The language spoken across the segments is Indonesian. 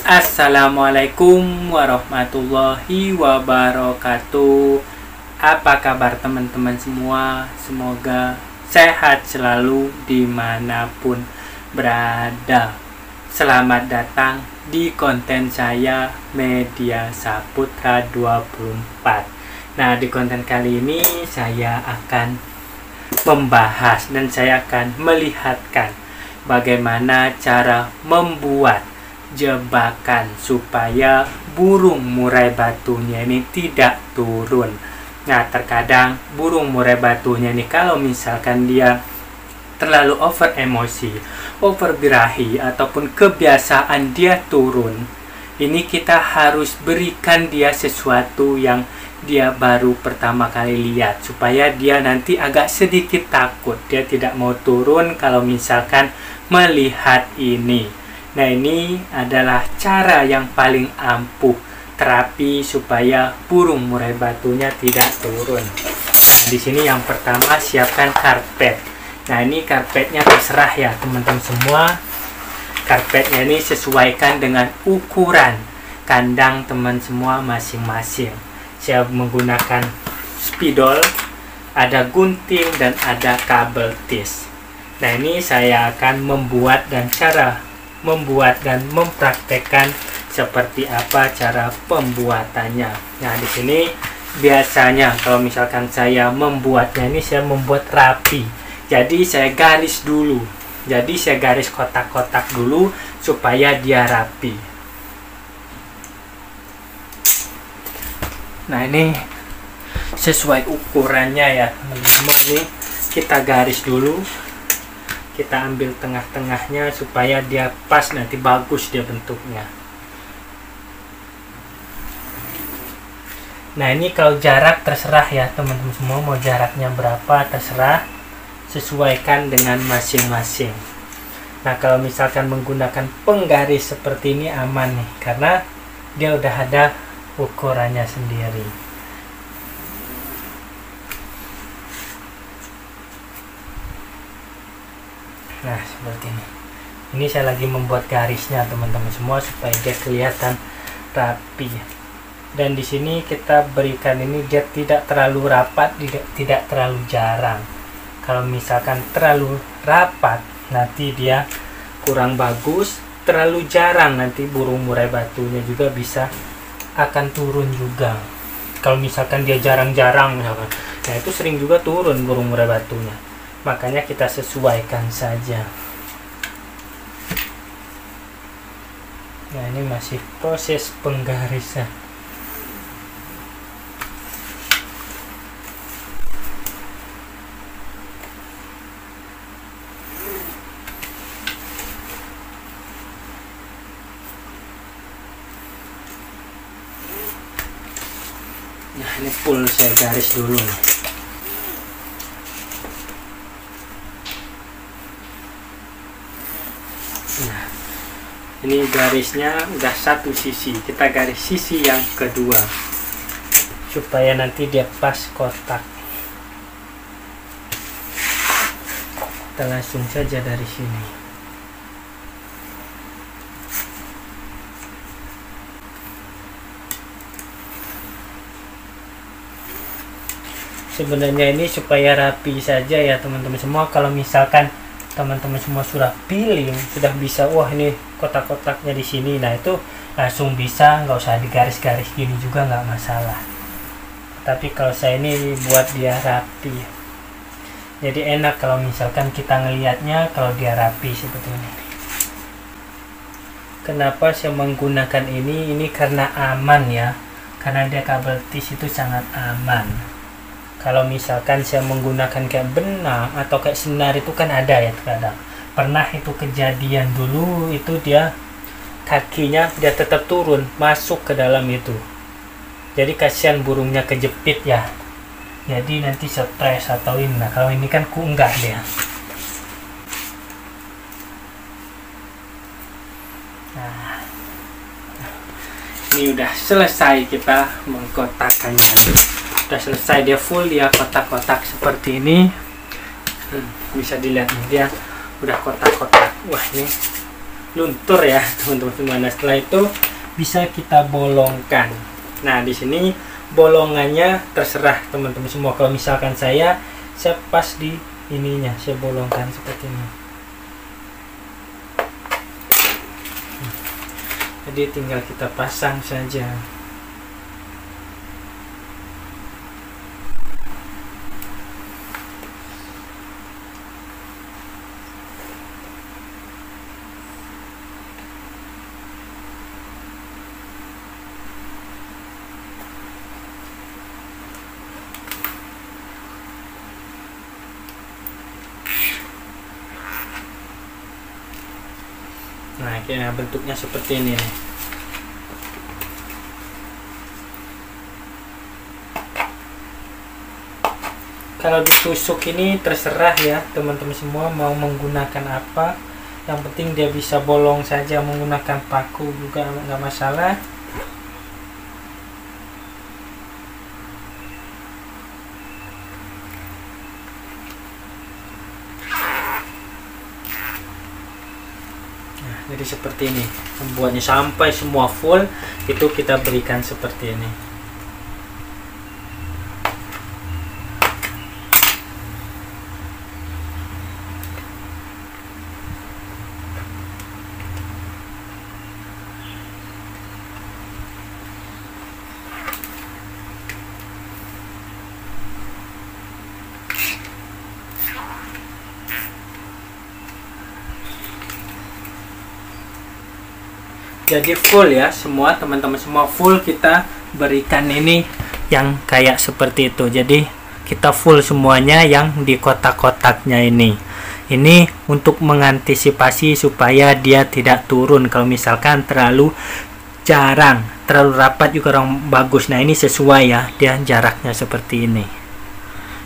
Assalamualaikum warahmatullahi wabarakatuh. Apa kabar teman-teman semua? Semoga sehat selalu dimanapun berada. Selamat datang di konten saya Media Saputra 24. Nah, di konten kali ini saya akan membahas dan saya akan melihatkan bagaimana cara membuat jebakan supaya burung murai batunya ini tidak turun. Nah, terkadang burung murai batunya ini kalau misalkan dia terlalu over emosi, over birahi, ataupun kebiasaan dia turun, ini kita harus berikan dia sesuatu yang dia baru pertama kali lihat, supaya dia nanti agak sedikit takut, dia tidak mau turun kalau misalkan melihat ini. Nah, ini adalah cara yang paling ampuh terapi supaya burung murai batunya tidak turun. Nah, di sini yang pertama siapkan karpet. Nah, ini karpetnya terserah ya teman-teman semua. Karpetnya ini sesuaikan dengan ukuran kandang teman semua masing-masing. Saya menggunakan spidol, ada gunting dan ada kabel tis. Nah, ini saya akan membuat dan cara membuat dan mempraktekkan seperti apa cara pembuatannya. Nah, di sini biasanya kalau misalkan saya membuatnya ini saya membuat rapi. Jadi saya garis dulu. Jadi saya garis kotak-kotak dulu supaya dia rapi. Nah, ini sesuai ukurannya ya teman-teman. Ini kita garis dulu. Kita ambil tengah-tengahnya supaya dia pas, nanti bagus dia bentuknya. Nah, ini kalau jarak terserah ya teman-teman semua, mau jaraknya berapa terserah, sesuaikan dengan masing-masing. Nah, kalau misalkan menggunakan penggaris seperti ini aman nih, karena dia udah ada ukurannya sendiri. Nah, seperti ini. Ini saya lagi membuat garisnya teman-teman semua supaya dia kelihatan rapi. Dan di sini kita berikan ini dia tidak terlalu rapat, tidak terlalu jarang. Kalau misalkan terlalu rapat, nanti dia kurang bagus. Terlalu jarang, nanti burung murai batunya juga bisa akan turun juga. Kalau misalkan dia jarang-jarang misalkan, nah itu sering juga turun burung murai batunya. Makanya kita sesuaikan saja. Nah, ini masih proses penggarisan. Nah, ini full saya garis dulu nih. Nah, ini garisnya udah satu sisi, kita garis sisi yang kedua supaya nanti dia pas kotak. Kita langsung saja dari sini. Sebenarnya ini supaya rapi saja ya teman-teman semua. Kalau misalkan teman-teman semua sudah feeling, sudah bisa, wah ini kotak-kotaknya di sini, nah itu langsung bisa, nggak usah digaris-garis gini juga nggak masalah. Tapi kalau saya ini buat dia rapi, jadi enak kalau misalkan kita ngelihatnya kalau dia rapi seperti ini. Kenapa saya menggunakan ini? Ini karena aman ya, karena dia kabel tis itu sangat aman. Kalau misalkan saya menggunakan kayak benang atau kayak senar itu kan ada ya terkadang. Pernah itu kejadian dulu, itu dia kakinya dia tetap turun masuk ke dalam itu. Jadi kasihan burungnya kejepit ya. Jadi nanti stres atau ini. Nah, kalau ini kan enggak dia. Nah, ini udah selesai kita mengkotakannya. Sudah selesai, dia full, dia kotak-kotak seperti ini. Bisa dilihat nih, dia udah kotak-kotak. Wah, ini luntur ya teman-teman semua. Nah setelah itu bisa kita bolongkan. Nah di sini bolongannya terserah teman-teman semua. Kalau misalkan saya pas di ininya, saya bolongkan seperti ini. Jadi tinggal kita pasang saja. Nah, kayak bentuknya seperti ini nih. Kalau ditusuk ini terserah ya teman-teman semua mau menggunakan apa. Yang penting dia bisa bolong saja, menggunakan paku juga nggak masalah. Jadi seperti ini membuatnya sampai semua full, itu kita berikan seperti ini. Jadi full ya semua teman-teman semua, full kita berikan ini yang kayak seperti itu. Jadi kita full semuanya yang di kotak-kotaknya ini untuk mengantisipasi supaya dia tidak turun. Kalau misalkan terlalu jarang, terlalu rapat juga orang bagus. Nah ini sesuai ya, dia jaraknya seperti ini.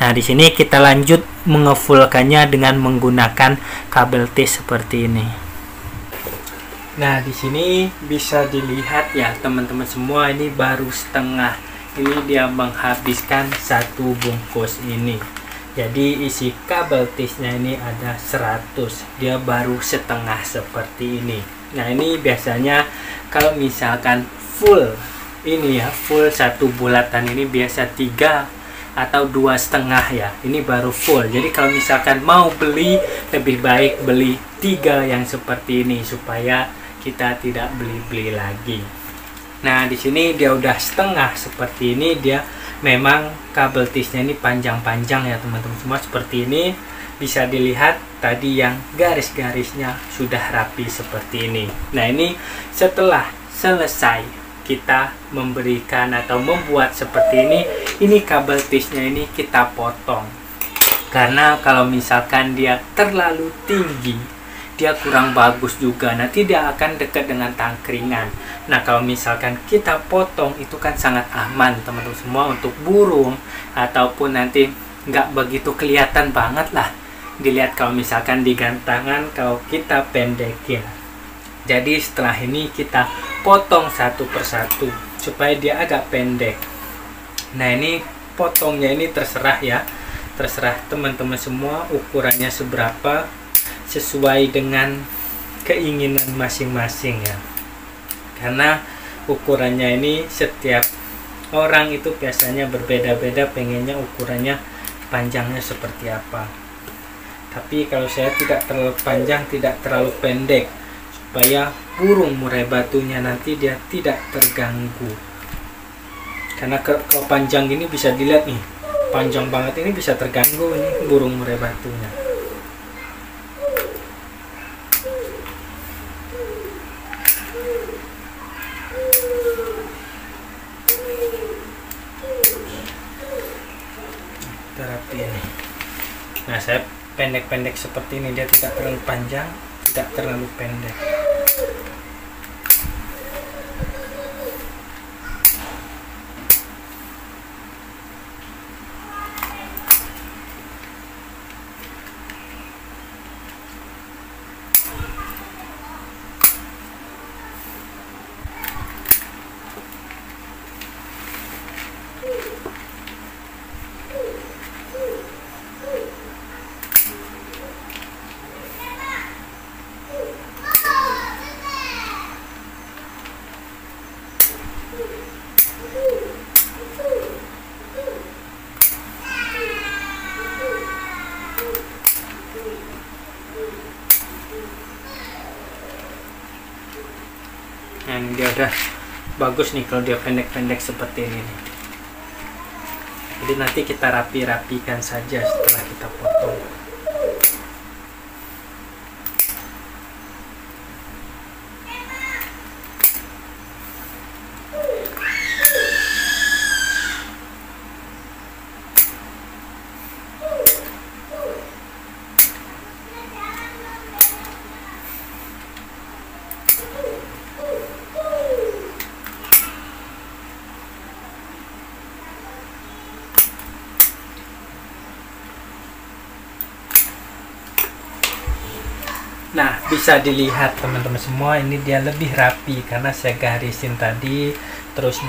Nah di sini kita lanjut mengefulkannya dengan menggunakan kabel tis seperti ini. Nah, di sini bisa dilihat ya teman-teman semua, ini baru setengah. Ini dia menghabiskan satu bungkus ini. Jadi isi kabel tisnya ini ada 100. Dia baru setengah seperti ini. Nah, ini biasanya kalau misalkan full ini ya, full satu bulatan ini biasa 3 atau 2,5 ya. Ini baru full. Jadi kalau misalkan mau beli, lebih baik beli 3 yang seperti ini supaya kita tidak beli-beli lagi. Nah di sini dia udah setengah seperti ini. Dia memang kabel tisnya ini panjang-panjang ya teman-teman semua, seperti ini. Bisa dilihat tadi yang garis-garisnya sudah rapi seperti ini. Nah ini setelah selesai kita memberikan atau membuat seperti ini kabel tisnya ini kita potong. Karena kalau misalkan dia terlalu tinggi, dia kurang bagus juga, nanti dia akan dekat dengan tangkringan. Nah kalau misalkan kita potong itu kan sangat aman teman-teman semua untuk burung, ataupun nanti nggak begitu kelihatan banget lah dilihat kalau misalkan di gantangan kalau kita pendekin. Jadi setelah ini kita potong satu persatu supaya dia agak pendek. Nah ini potongnya ini terserah ya, terserah teman-teman semua ukurannya seberapa, sesuai dengan keinginan masing-masing ya. Karena ukurannya ini setiap orang itu biasanya berbeda-beda, pengennya ukurannya panjangnya seperti apa. Tapi kalau saya tidak terlalu panjang, tidak terlalu pendek, supaya burung murai batunya nanti dia tidak terganggu. Karena kalau panjang ini bisa dilihat nih, panjang banget ini bisa terganggu ini burung murai batunya. Rapi ini. Nah saya pendek-pendek seperti ini, dia tidak terlalu panjang, tidak terlalu pendek. Nah, ini dia udah bagus nih kalau dia pendek-pendek seperti ini nih. Jadi nanti kita rapi-rapikan saja setelah kita potong. Nah, bisa dilihat teman-teman semua, ini dia lebih rapi karena saya garisin tadi, terus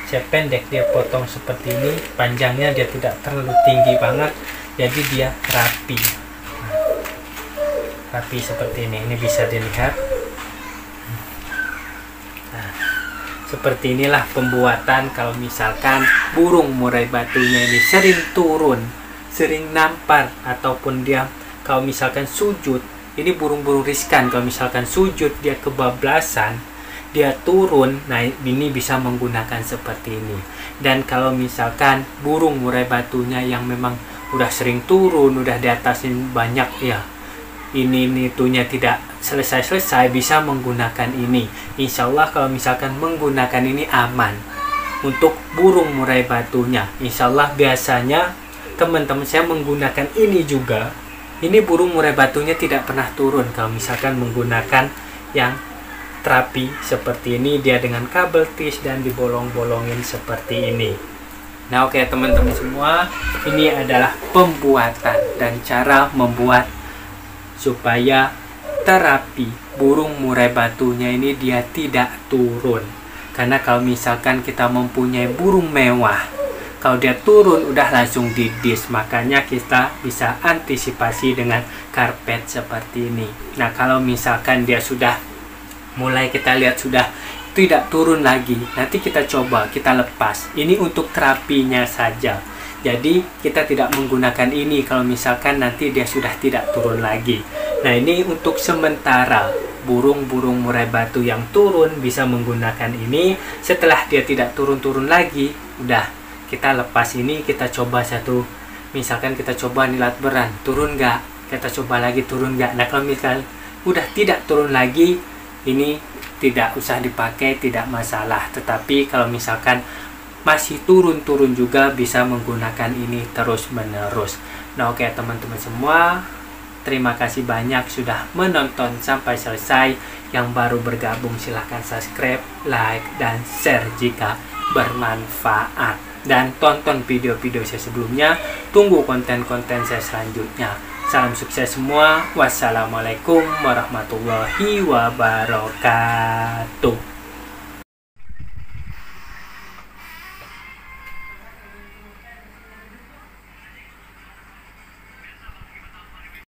saya pendek, dia potong seperti ini, panjangnya dia tidak terlalu tinggi banget, jadi dia rapi. Nah, rapi seperti ini bisa dilihat. Nah, seperti inilah pembuatan kalau misalkan burung murai batunya ini sering turun, sering nampar, ataupun dia kalau misalkan sujud. Ini burung-burung riskan, kalau misalkan sujud dia kebablasan, dia turun, nah ini bisa menggunakan seperti ini. Dan kalau misalkan burung murai batunya yang memang udah sering turun, udah di atasin banyak ya, ini itunya tidak selesai-selesai, bisa menggunakan ini. Insya Allah kalau misalkan menggunakan ini aman untuk burung murai batunya. Insya Allah biasanya teman-teman saya menggunakan ini juga. Ini burung murai batunya tidak pernah turun kalau misalkan menggunakan yang terapi seperti ini, dia dengan kabel tis dan dibolong-bolongin seperti ini. Nah, oke teman-teman semua, ini adalah pembuatan dan cara membuat supaya terapi burung murai batunya ini dia tidak turun. Karena kalau misalkan kita mempunyai burung mewah, kalau dia turun udah langsung didis, makanya kita bisa antisipasi dengan karpet seperti ini. Nah, kalau misalkan dia sudah mulai kita lihat sudah tidak turun lagi, nanti kita coba kita lepas. Ini untuk terapinya saja. Jadi kita tidak menggunakan ini kalau misalkan nanti dia sudah tidak turun lagi. Nah, ini untuk sementara burung-burung murai batu yang turun bisa menggunakan ini. Setelah dia tidak turun-turun lagi, udah kita lepas ini, kita coba satu, misalkan kita coba nilat beran, turun nggak, kita coba lagi turun nggak. Nah, kalau misal udah tidak turun lagi, ini tidak usah dipakai, tidak masalah. Tetapi kalau misalkan masih turun-turun juga, bisa menggunakan ini terus menerus. Nah, oke teman-teman semua, terima kasih banyak sudah menonton sampai selesai. Yang baru bergabung silahkan subscribe, like, dan share jika bermanfaat. Dan tonton video-video saya sebelumnya, tunggu konten-konten saya selanjutnya. Salam sukses semua. Wassalamualaikum warahmatullahi wabarakatuh.